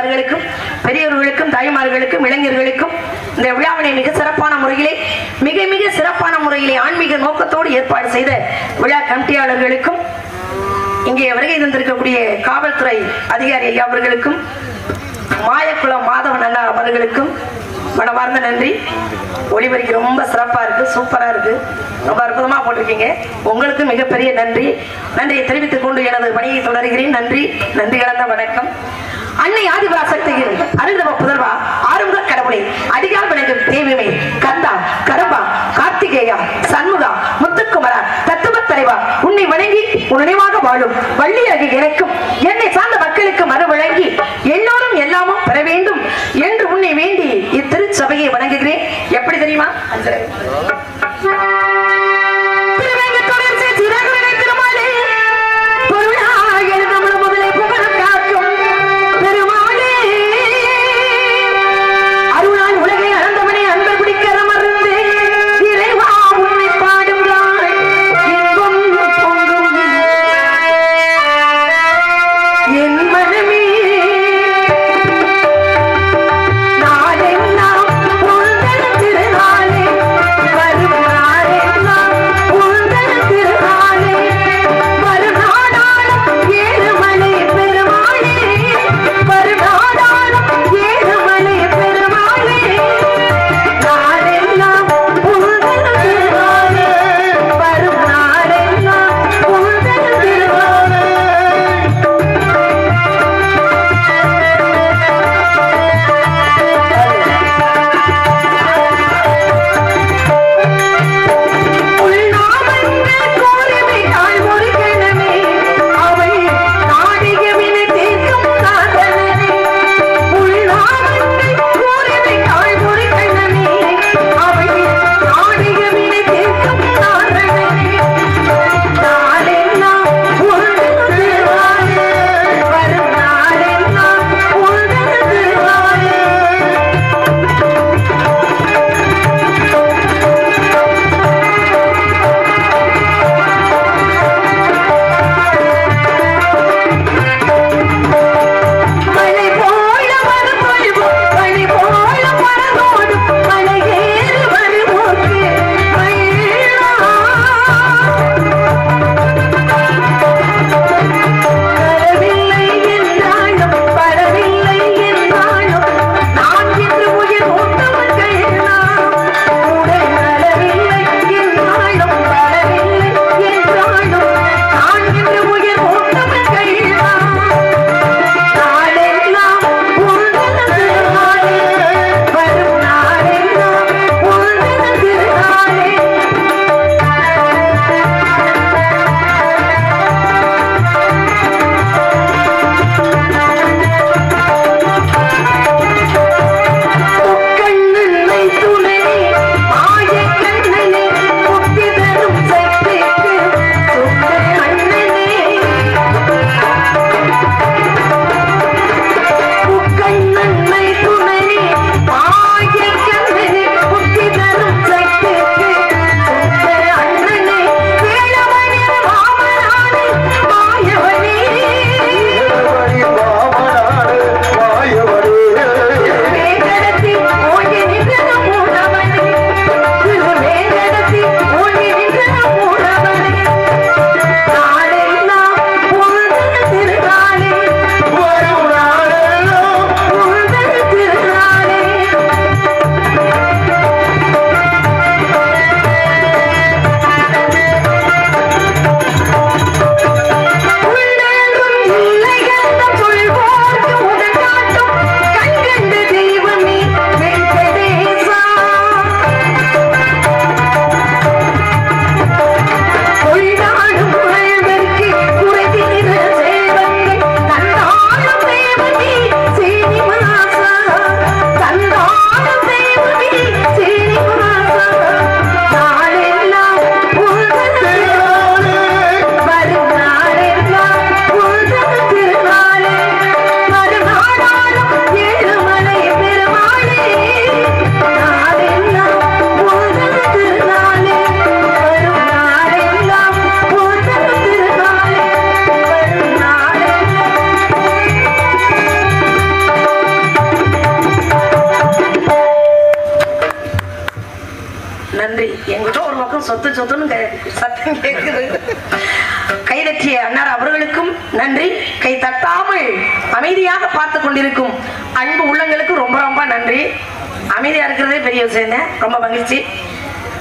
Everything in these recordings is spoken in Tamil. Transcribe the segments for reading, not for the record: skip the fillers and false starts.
அடியார்களுக்கும் பெரியவர்களுக்கும் தாய்மார்களுக்கும் இளைஞர்களுக்கும் இந்த விழாவினை மிக சிறப்பான முறையிலே மிக சிறப்பான முறையிலே ஆன்மீக நோக்கத்தோடு ஏற்பாடு செய்த விழா கமிட்டியாளர்களுக்கும் இங்கே வருகை தந்திருக்கக்கூடிய காவல்துறை அதிகாரி ஐயா அவர்களுக்கும் மாயக்குளம் மாதவன் அண்ணா அவர்களுக்கும் மனமார்ந்த நன்றி. ஒளிபரிக்கு ரொம்ப சிறப்பா இருக்கு, சூப்பரா இருக்கு, ரொம்ப அற்புதமா போட்டிருக்கீங்க. உங்களுக்கு மிகப்பெரிய நன்றியை தெரிவித்துக் கொண்டு எனது பணியை தொடர்கிறேன். நன்றி கலந்த வணக்கம். அன்னை ஆதிபராசக்தியின் அருந்தவ புதல்வா ஆறுமுக கடவுளை அடியால் வணங்கும் தேவிமை கந்தா கரம்பா கார்த்திகேயா சண்முகா முத்துக்குமரா தத்துவ தலைவா உன்னை வணங்கி உன்னினைவாக வாழும் வள்ளியாகி எனக்கும் என்னை சார்ந்த மக்களுக்கு மறு வழங்கி எல்லோரும் எல்லாமும் பெற வேண்டும் என்று உன்னை வேண்டி இத்திருச்சபையை வணங்குகிறேன். எப்படி தெரியுமா? நாளெல்லாம் உந்தன் திருநாளே வருவ பக்கம் சொத்து சொத்துன்னு சத்தம் கேட்குது. கைதட்டிய அன்னார் அவர்களுக்கும் நன்றி. கை தட்டாமல் அமைதியாக பார்த்து கொண்டிருக்கும் அன்பு உள்ளங்களுக்கு ரொம்ப ரொம்ப நன்றி. அமைதியா இருக்கிறதே பெரிய விஷயம் தான். ரொம்ப மகிழ்ச்சி.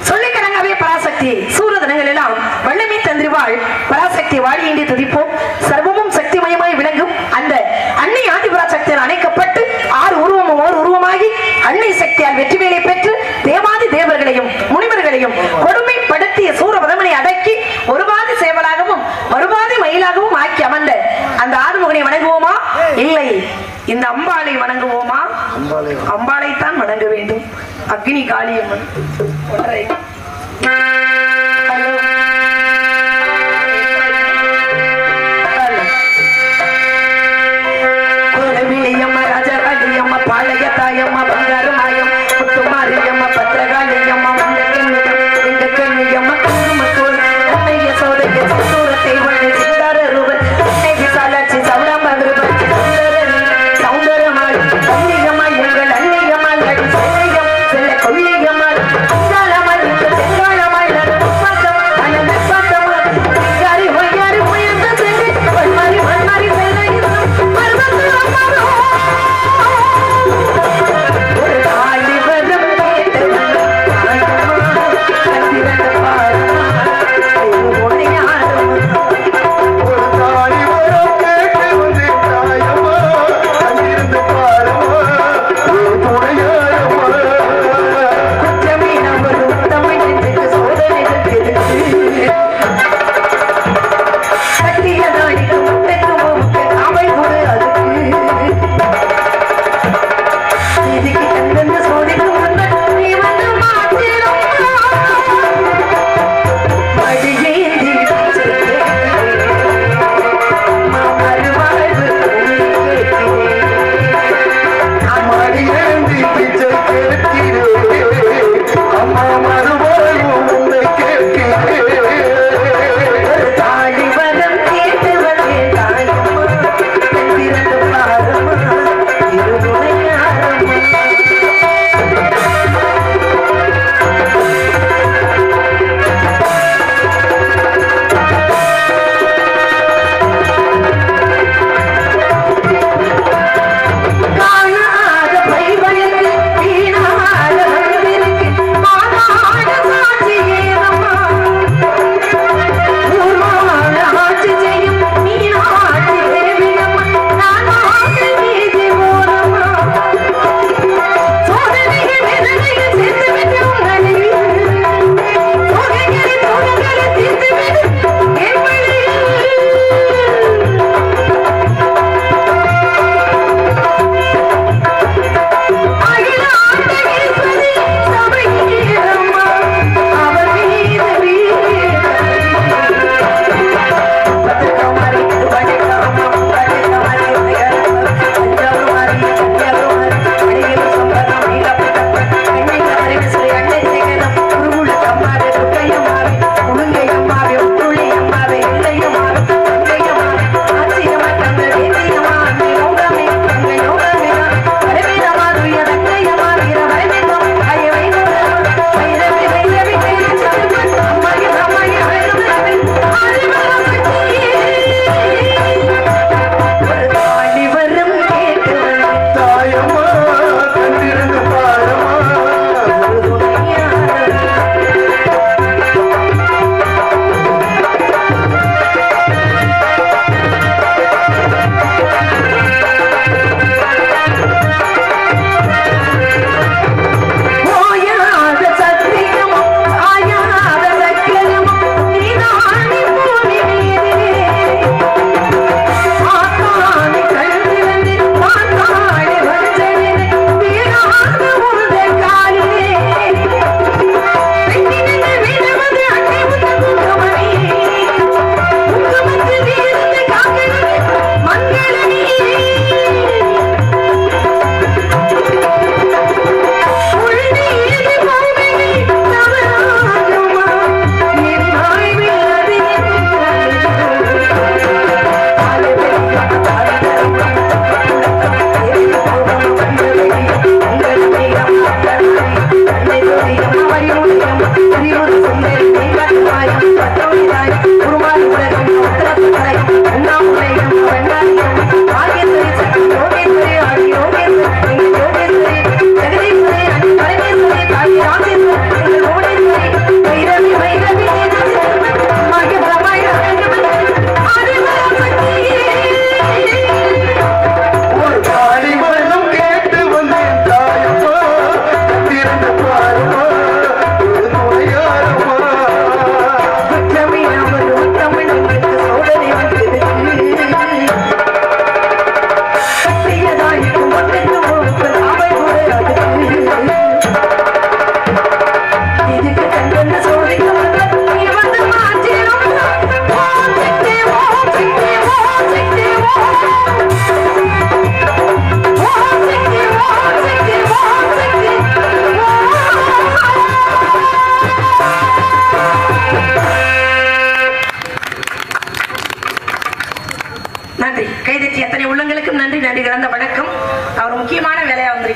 சொல்லிக்கடங்கவே பராசக்தி சூரதனங்கள் எல்லாம் வல்லமை தந்திரிவாள் பராசக்தி வாழியின்றி துதிப்போம். சர்வமும் சக்திமயமாய் விளங்கும் அந்த அன்னை ஆதிபராசக்தியால் அணைக்கப்பட்டு 6 உருவமும் ஓர் உருவமாகி அன்னை சக்தியால் வெற்றி வேலை பெற்று தேவாதி தேவர்களையும் முனிவர்களையும் கொடுமைப்படுத்திய சூரபதமனை அடக்கி ஒருபாதி சேவலாகவும் மறுபாதி மயிலாகவும் ஆக்கி அமர்ந்த அந்த ஆறுமுகனை வணங்குவோமா? இல்லை, இந்த அம்பாளை வணங்குவோமா? அம்பாளைத்தான் வணங்க வேண்டும். அக்னி காளியம்மன் ஒன்றை குலவிலியம்மா ராஜகாளியம்மா பாளையத்தாயம்மா பங்காருமாயம் முத்துமாரியம்மா பத்திரகாளியம்மா இந்த கண்ணியம்மா குங்குமத்தூர் அன்னைய சோதைய சூரத்தை வழி சிந்தார ரூபன் அன்னை விசாலாட்சி சௌராம விருப்பம் சௌந்தரமாள் கண்ணியம்மா எங்கள் அன்னையம்மா நடி செல்லையம் செல்ல கொள்ளையம்மா அங்காளம்மா இந்த செங்காளம்மா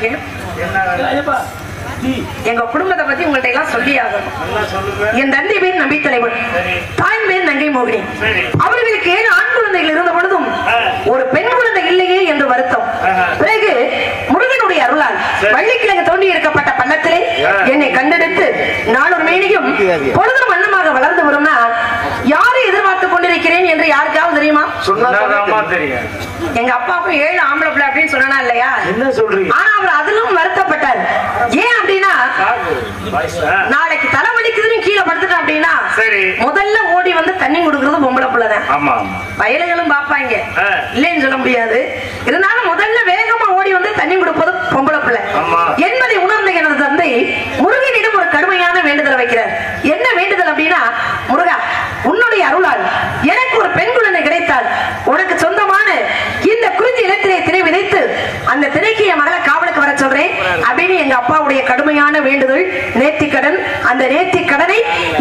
வந்திருக்கேன். எங்க குடும்பத்தை பத்தி உங்கள்ட்ட எல்லாம் சொல்லி ஆகணும். என் தந்தை பேர் நம்பி தலைவன், தாயின் பேர் நங்கை மோகினி. அவர்களுக்கு 7 ஆண் குழந்தைகள் இருந்த பொழுதும் ஒரு பெண் குழந்தை இல்லையே என்று வருத்தம். பிறகு முருகனுடைய அருளால் வள்ளிக்கிழங்கு தோண்டி எடுக்கப்பட்ட பள்ளத்திலே என்னை கண்டெடுத்து நாளொரு மேனியும் பொழுதும் வண்ணமாக வளர்ந்து வரும்னா யாரை எதிர்பார்த்துக் கொண்டிருக்கிறேன் என்று யாருக்காவது தெரியுமா? எங்க அப்பாவுக்கும் 7 ஆம்பளை பிள்ளை அப்படின்னு சொன்னா இல்லையா? ஆனா அவர் அதிலும் வருத்தப்பட்டார். ஏன் அப்படின்னா நாளைக்கு தலைவலிக்குதுன்னு கீழே படுத்துட்டோம் அப்படின்னா முதல்ல ஓடி வந்து தண்ணி கொடுக்கறது பொம்பளை பிள்ளைதான். வயலுகளும் பாப்பாங்க, இல்லைன்னு சொல்ல முடியாது. இருந்தாலும் முதல்ல வேகமா ஓடி வந்து தண்ணி கொடுப்பது பொம்பளை பிள்ளை என்பதை உணர்ந்த எனது தந்தை முருகனிடம் ஒரு கடுமையான வேண்டுதலை வைக்கிறார். என்ன வேண்டுதல் அப்படின்னா, முருகா, உன்னுடைய அருளால் எனக்கு ஒரு பெண் குழந்தை கிடைத்தால் உனக்கு சொந்தமான இந்த குறிஞ்சி இடத்திலே திரை விதைத்து அந்த திரைக்கு என் மகளை காவலுக்கு வர சொல்றேன் அப்படின்னு எங்க அப்பாவுடைய கடுமையான வேண்டுதல், நேர்த்திக்கடன். அந்த நேர்த்திக்கடனை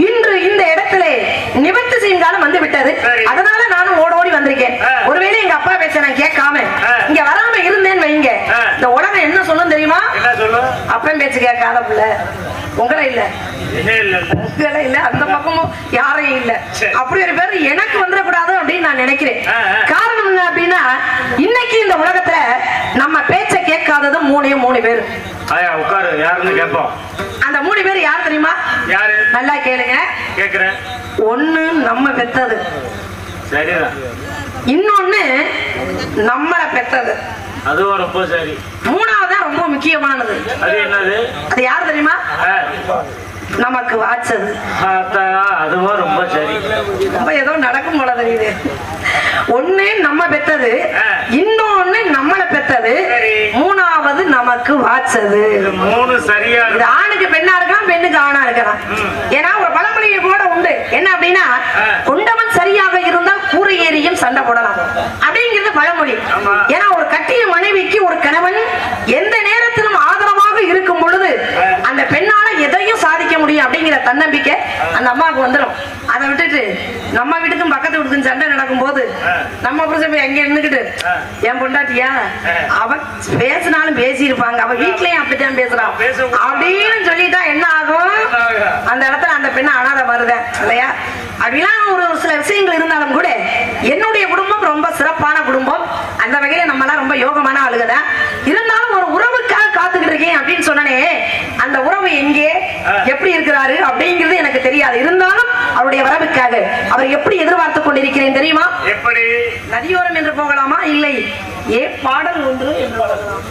இன்று இந்த இடத்திலே நிவர்த்தி செய்யும் காலம் வந்து விட்டது. அதனால நானும் ஓடோடி வந்திருக்கேன். ஒருவேளை எங்க அப்பா பேச நான் கேட்காம இங்க வராம இருந்தேன்னு வைங்க, இந்த உலகம் என்ன சொல்லும் தெரியுமா? அப்பன் பேச்சு கேட்காத பிள்ளை உங்களை இல்ல, உங்களை இல்ல, அந்த பக்கமும் யாரையும் இல்ல, அப்படி ஒரு பேர் எனக்கு வந்துடக்கூடாது அப்படின்னு நான் நினைக்கிறேன். காரணம் என்ன அப்படின்னா, இன்னைக்கு இந்த உலகத்துல நம்ம பேச்ச கேட்காதது 3 பேர். அந்த 3 பேர் யார் தெரியுமா? நல்லா கேளுங்க. கேக்குறேன். ஒண்ணு நம்ம பெத்தது, இன்னொன்னு நம்மள பெத்தது, அதுவும் ரொம்ப சரி. 3வது ரொம்ப முக்கியமானது. அது என்னது? அது யார் தெரியுமா? நமக்கு வாச்சது. அதுவும் ரொம்ப சரி. ரொம்ப ஏதோ நடக்கும் போல தெரியுது. ஒண்ணு நம்ம பெத்தது, இன்னொன்னு நம்மள பெத்தது, 3வது நமக்கு வாச்சது. 3 சரியா. இது ஆணுக்கு பெண்ணா இருக்கலாம், பெண்ணுக்கு ஆணா இருக்கலாம். ஏன்னா ஒரு பழமொழி கூட உண்டு. என்ன அப்படின்னா, கொண்டவன் சரியாக இருந்தால் கூரை ஏறியும் சண்டை போடலாம் அப்படிங்கிறது பழமொழி. ஏன்னா ஒரு கட்டிய மனைவிக்கு ஒரு கணவன் எந்த நேரத்திலும் ஆதரவாக இருக்கும் பொழுது அந்த பெண்ணால எதையும் சாதிக்க முடியும் அப்படிங்கிற தன்னம்பிக்கை அந்த அம்மாவுக்கு வந்துடும். அதை விட்டுட்டு நம்ம வீட்டுக்கும் பக்கத்து வீட்டுக்கும் சண்டை நடக்கும் போது நம்ம புருஷன் போய் எங்க இருந்துக்கிட்டு, என் பொண்டாட்டியா அவ பேசினாலும் பேசி இருப்பாங்க, அவ வீட்லயும் அப்படித்தான் பேசுறான் அப்படின்னு சொல்லிட்டா என்ன ஆகும்? அந்த இடத்துல அந்த பெண்ணை அனாதை வருதேன் இல்லையா? அப்படிலாம் ஒரு சில விஷயங்கள் இருந்தாலும் கூட என்னுடைய குடும்பம் ரொம்ப சிறப்பான குடும்பம். அந்த வகையில நம்ம எல்லாம் ரொம்ப யோகமான ஆளுகதான். இருந்தாலும் ஒரு உறவுக்காக காத்துக்கிட்டு இருக்கேன் அப்படின்னு சொன்னனே, அந்த உறவு எங்கே எப்படி இருக்கிறாரு அப்படிங்கிறது எனக்கு தெரியாது. இருந்தாலும் அவருடைய வரவுக்காக அவர் எப்படி எதிர்பார்த்து கொண்டிருக்கிறேன் தெரியுமா? எப்படி? நதியோரம் என்று போகலாமா, இல்லை பாடல் ஒன்று என்று போகலாம்.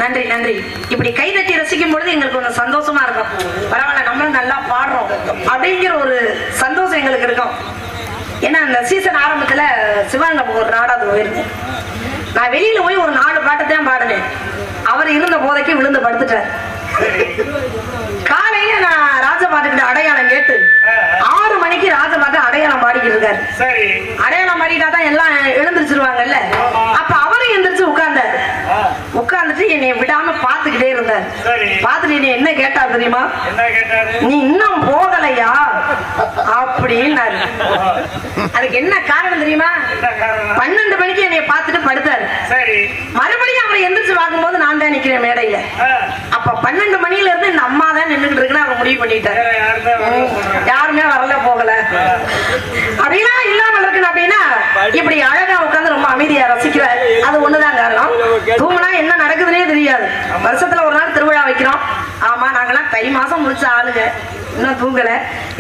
நன்றி நன்றி. இப்படி கைதட்டி ரசிக்கும் பொழுது எங்களுக்கு கொஞ்சம் சந்தோஷமா இருக்கும். பரவாயில்ல, நம்மளும் நல்லா பாடுறோம் அப்படிங்கிற ஒரு சந்தோஷம் எங்களுக்கு இருக்கும். ஏன்னா அந்த சீசன் ஆரம்பத்துல சிவாங்க ஒரு நாடாது போயிருக்கும். நான் வெளியில போய் ஒரு 4 பாட்டு தான் பாடினேன். அவர் இருந்த போதைக்கு விழுந்து படுத்துட்டார். காலையில நான் ராஜபாட்டுக்கிட்ட அடையாளம் கேட்டு 6 மணிக்கு ராஜபாட்டு அடையாளம் பாடிக்கிட்டு இருக்காரு. அடையாளம் பாடிட்டாதான் எல்லாம் எழுந்திருச்சிருவாங்கல்ல. அப்ப அவரும் எந்திரிச்சு உட்கார்ந்துட்டு என்னை விடாம பாத்துக்கிட்டே இருந்தார். பாத்துட்டு என்னை என்ன கேட்டார் தெரியுமா? நீ இன்னும் போகலையா அப்படின்னாரு. அதுக்கு என்ன காரணம் தெரியுமா? 12 மணிக்கு என்னை பார்த்துட்டு படுத்தாரு. மறுபடியும் அவரை எந்திரிச்சு பார்க்கும்போது நான் தான் நிக்கிறேன் மேடையில. அப்ப 12 மணில இருந்து இந்த அம்மா தான் நின்றுட்டு இருக்குன்னு அவர் முடிவு பண்ணிட்டாரு. யாருமே வரல போகல அப்படின்னா இல்லாம இருக்கு அப்படின்னா இப்படி அழகா உட்கார்ந்து ரொம்ப அமைதியா ரசிக்கிறார். அது ஒண்ணுதான் காரணம். தூங்கினா என்ன நடக்குதுன்னே தெரியாது. வருஷத்துல ஒரு நாள் திருவிழா வைக்கிறோம். ஆமா, நாங்கெல்லாம் தை மாசம் முடிச்ச ஆளுங்க, இன்னும் தூங்கல.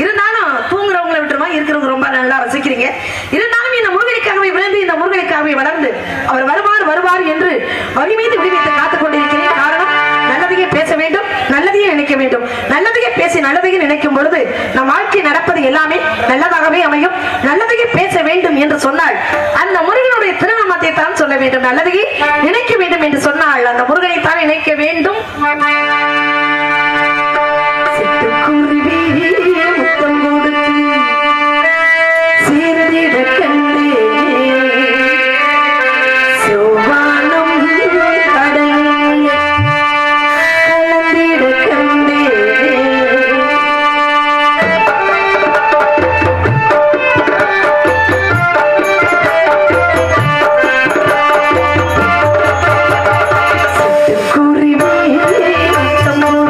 இருந்தாலும் தூங்குறவங்களை விட்டுருமா, இருக்கிறவங்க ரொம்ப நல்லா ரசிக்கிறீங்க. இருந்தாலும் இந்த முருகனுக்காகவே விழுந்து இந்த முருகனுக்காகவே வளர்ந்து அவர் வருவார் என்று வரி மீது விடுவித்து காத்துக் கொண்டிருக்கிறேன். காரணம், நல்லதையே பேச வேண்டும், நல்லதையே நினைக்க வேண்டும். நல்லதையே பேசி நல்லதையே நினைக்கும் பொழுது நம் வாழ்க்கை நடப்பது எல்லாமே நல்லதாகவே அமையும். நல்லதையே பேச வேண்டும் என்று சொன்னால் அந்த முருகனுடைய திருநாமத்தை தான் சொல்ல வேண்டும். நல்லதையே நினைக்க வேண்டும் என்று சொன்னால் அந்த முருகனை தான் நினைக்க வேண்டும். Come on.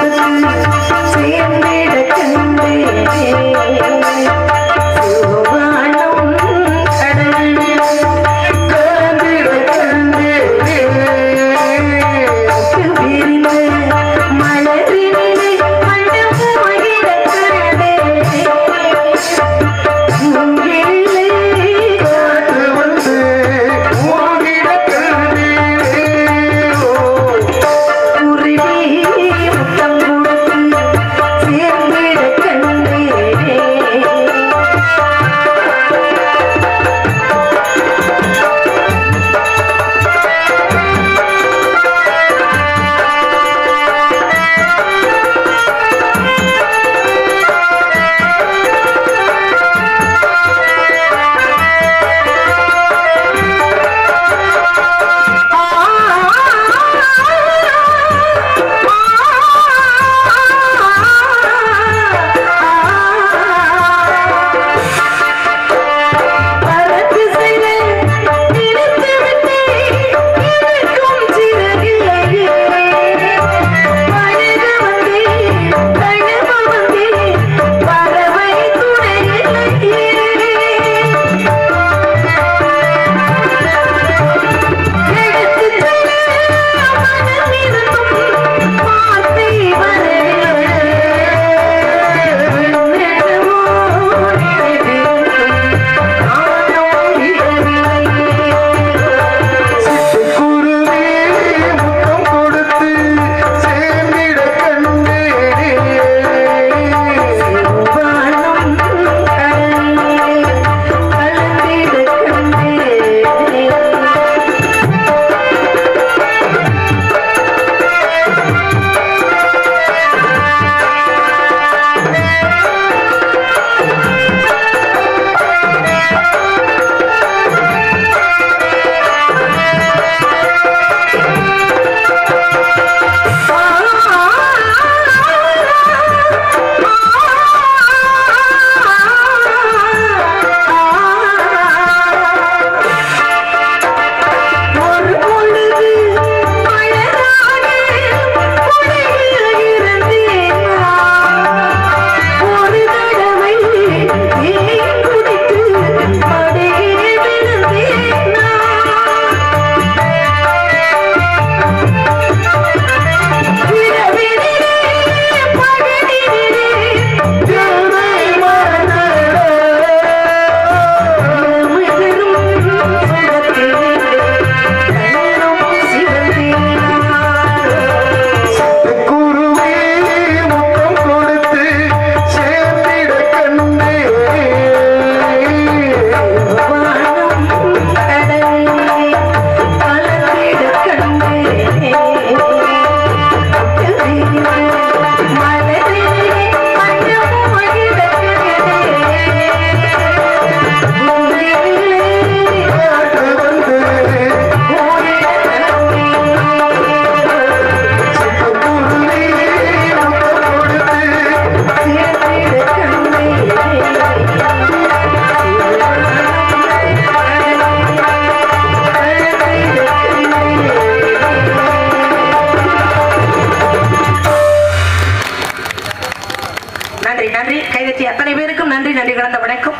நன்றி கலந்த வணக்கம்.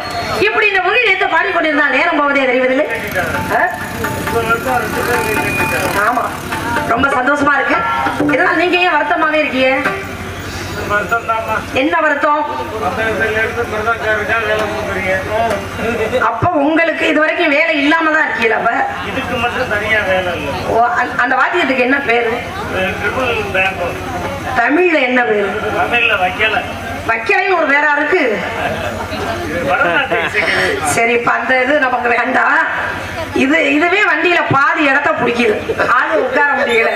இப்படி இந்த மொழி நேற்று பாடிக்கொண்டிருந்தால் நேரம் போவதே தெரிவதில்லை. ஆமா, ரொம்ப சந்தோஷமா இருக்கு. இதனால் நீங்க ஏன் வருத்தமாவே இருக்கீங்க? என்ன வருத்தம்? அப்ப உங்களுக்கு இதுவரைக்கும் வேலை இல்லாம தான் இருக்கீங்களா? அப்ப இதுக்கு மட்டும் தனியா வேலை இல்ல. அந்த வாத்தியத்துக்கு என்ன பேரு? தமிழ்ல என்ன பேரு? தமிழ்ல வைக்கல. வைக்கலைன்னு ஒரு வேற இருக்கு. சரி, இப்ப அந்த இது நமக்கு வேண்டாம். இதுவே வண்டியில பாதி இடத்த பிடிக்குது, ஆளு உட்கார முடியல.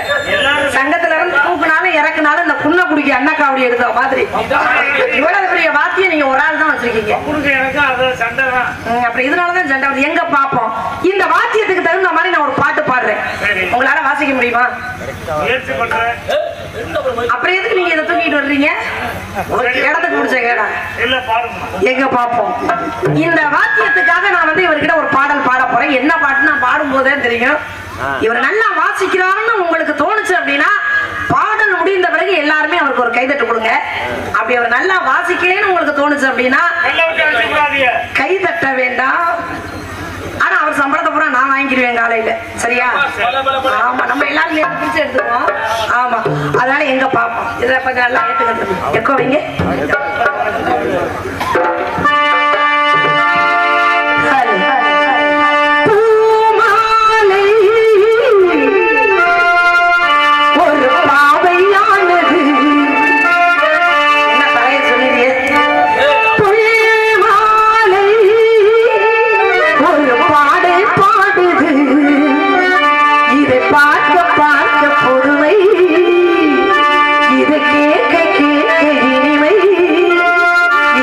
சங்கத்துல இருந்து தூக்குனாலும் இறக்குனாலும் இந்த புண்ணை குடிக்க அண்ணா காவடி எடுத்த மாதிரி இவ்வளவு பெரிய வாத்தியம் நீங்க ஒரு ஆள் தான் வச்சிருக்கீங்க. அப்புறம் இதனாலதான் சண்டை வருது. எங்க பாப்போம், இந்த வாத்தியத்துக்கு தகுந்த மாதிரி நான் ஒரு பாட்டு பாடுறேன், உங்களால வாசிக்க முடியுமா? அப்புறம் எதுக்கு நீங்க இதை தூக்கிட்டு வர்றீங்க? இடத்துக்கு பிடிச்ச கேடா எங்க பாப்போம். இந்த வாத்தியத்துக்காக நான் வந்து இவர்கிட்ட ஒரு பாடல் பாட போறேன். என்ன பாட்டு நான் பாடும் போதே தெரியும். இவர் நல்லா வாசிக்கிறாருன்னு உங்களுக்கு தோணுச்சு அப்படின்னா பாடல் முடிந்த பிறகு எல்லாருமே அவருக்கு ஒரு கைதட்டு கொடுங்க. அப்படி அவர் நல்லா வாசிக்கலன்னு உங்களுக்கு தோணுச்சு அப்படின்னா கைதட்ட வேண்டாம். ஆனா அவர் சம்பளத்தை பூரா நான் வாங்கிடுவேன் காலையில, சரியா? ஆமா, நம்ம எல்லாரும் பிடிச்சு எடுத்துருவோம். ஆமா, அதனால எங்க பாப்போம். இதை கொஞ்சம் நல்லா ஏத்துக்கிறது. எக்கோ வைங்க.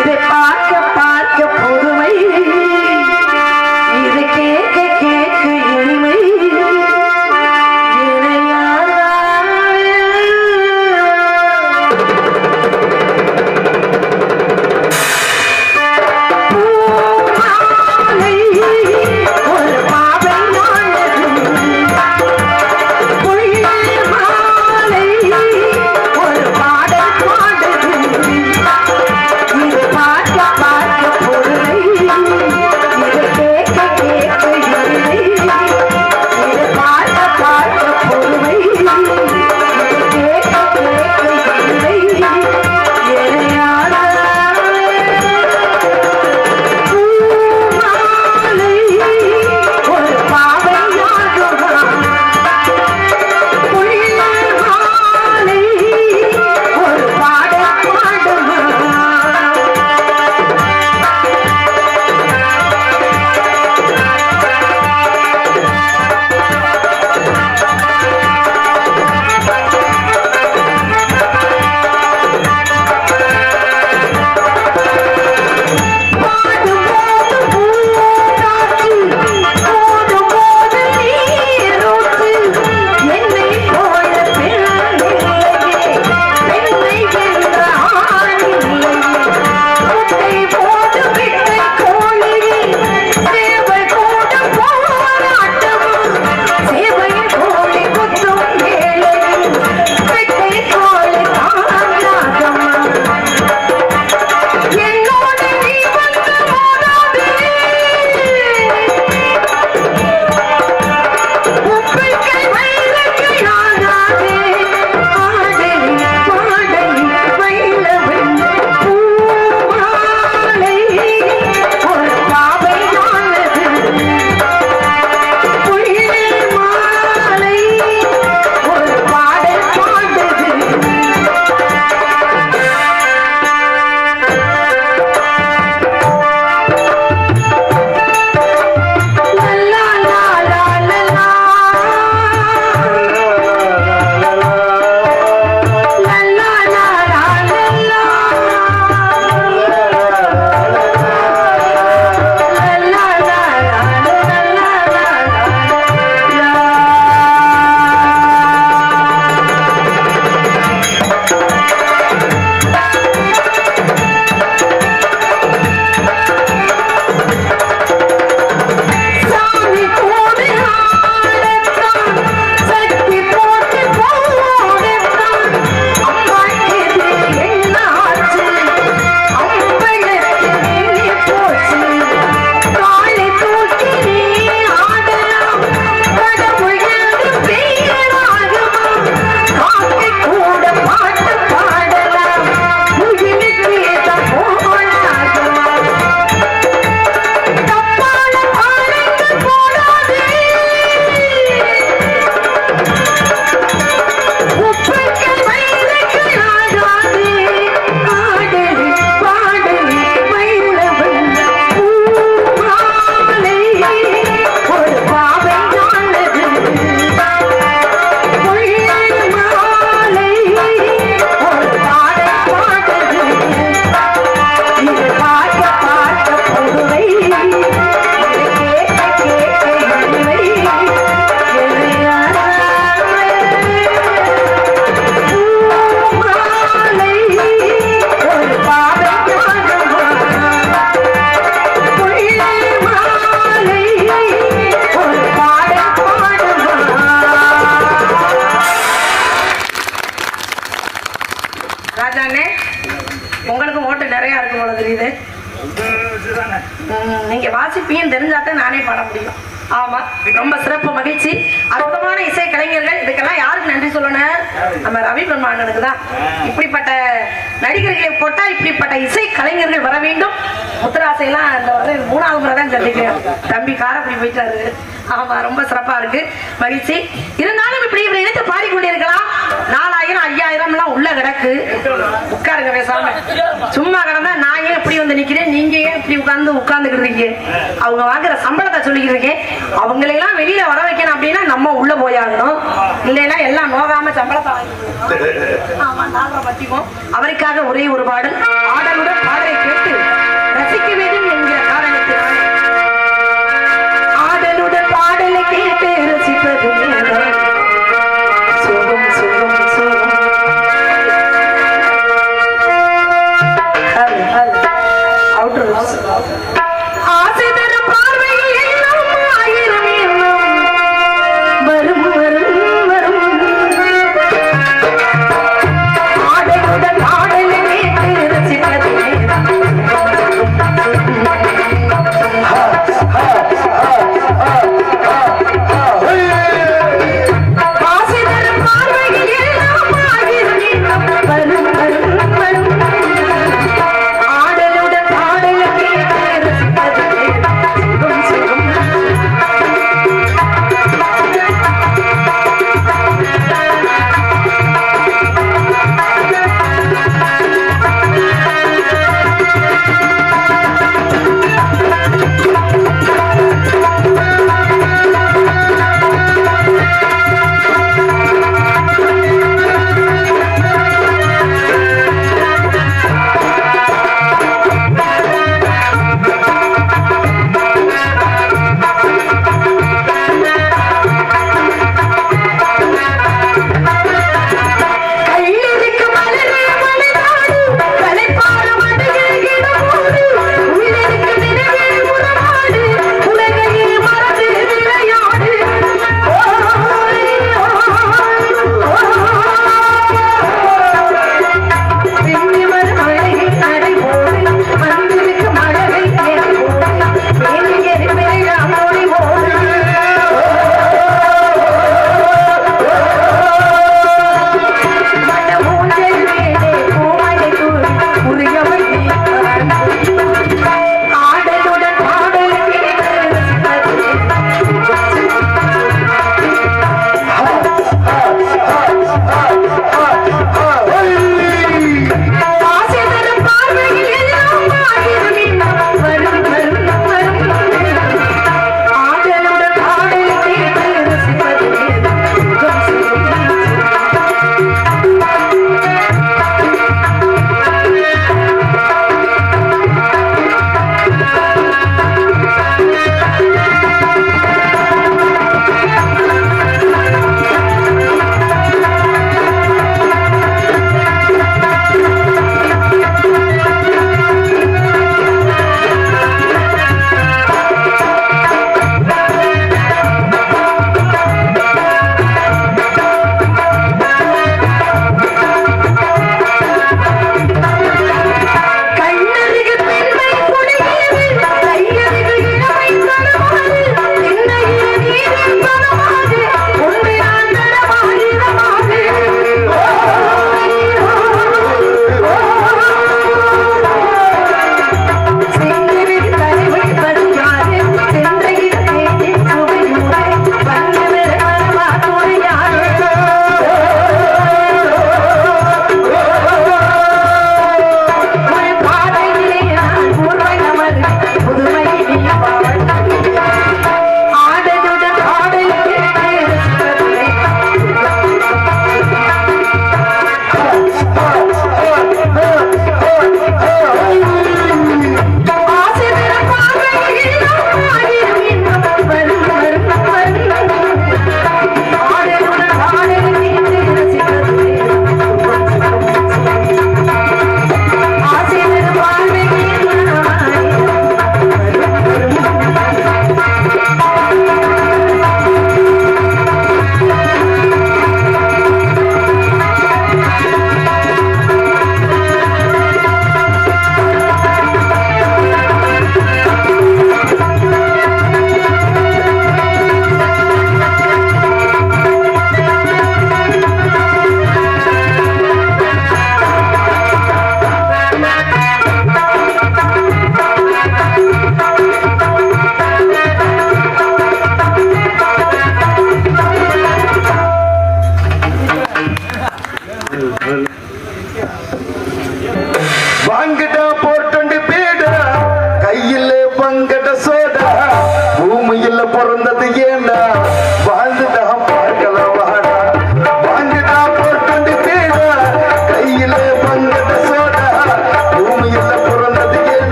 இதை பார்க்க நிறைய இருக்கும் போல தெரியுது. நீங்க வாசிப்பீன்னு தெரிஞ்சாதான் நானே பாட முடியும். ஆமா, ரொம்ப சிறப்பு, மகிழ்ச்சி. அற்புதமான இசை கலைஞர்கள். இதுக்கெல்லாம் யாருக்கு நன்றி சொல்லணும்? நம்ம ரவி பெருமானனுக்கு தான். இப்படிப்பட்ட நடிகர்களை போட்டா இப்படிப்பட்ட இசை கலைஞர்கள் வர வேண்டும். முத்துராசையெல்லாம் இந்த வருடம் 3வது முறை தான் சந்திக்கிறேன். தம்பி காரப்படி போயிட்டாரு. ஆமா, ரொம்ப சிறப்பா இருக்கு, மகிழ்ச்சி. இருந்தாலும் இப்படி இணைத்து பாடிக்கொண்டிருக்கலாம். 4000 5000 எல்லாம் உள்ள கிடக்கு. உட்காருங்க, பேசாம சும்மா கிடந்தா நான் ஏன் இப்படி வந்து நிக்கிறேன், நீங்க ஏன் இப்படி உட்கார்ந்துக்கிட்டு இருக்கீங்க? அவங்க வாங்குற சம்பளத்தை சொல்லிக்கிட்டு இருக்கேன். அவங்களெல்லாம் வெளியில வர வைக்கணும் அப்படின்னா நம்ம உள்ள போயாகணும். இல்லைன்னா எல்லாம் நோகாம சம்பளத்தை வாங்கிப்போம். அவருக்காக ஒரே ஒரு பாடல். ஆடலுடன் பாடலை கேட்டு ரசிக்க வேண்டும் என்கிற காரணத்தினால் ஆடலுடன் பாடலை கேட்டு ரசிப்பது சுகம் சுகம் சுகம். ஆசை தரும் பார்வையில் எல்லாம் 1000 எண்ணம் வரும் வரும் வரும். ஆடலுடன் பாடலை கேட்டு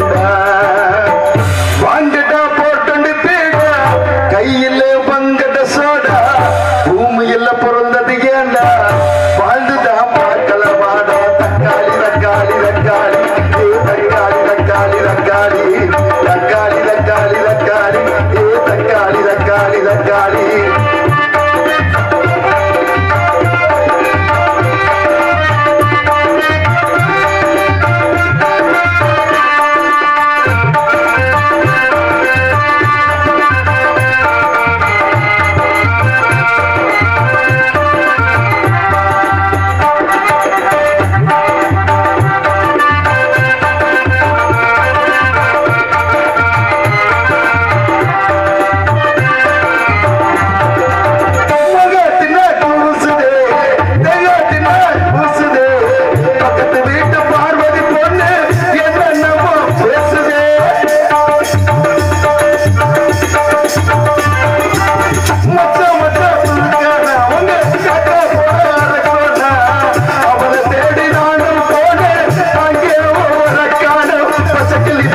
உண்டா வாங்கடா போட்டு தேடா கையில வங்கட சோடா பூமியில பிறந்தது ஏண்டா வாழ்ந்துதான் பார்க்கல வாடா தக்காளி தக்காளி தக்காளி ஏ தக்காளி தக்காளி தக்காளி தக்காளி தக்காளி தக்காளி ஏ தக்காளி தக்காளி தக்காளி அவளை தேடி நானும் போனேன் அங்கே ஒரு காலம் பசக்கிளி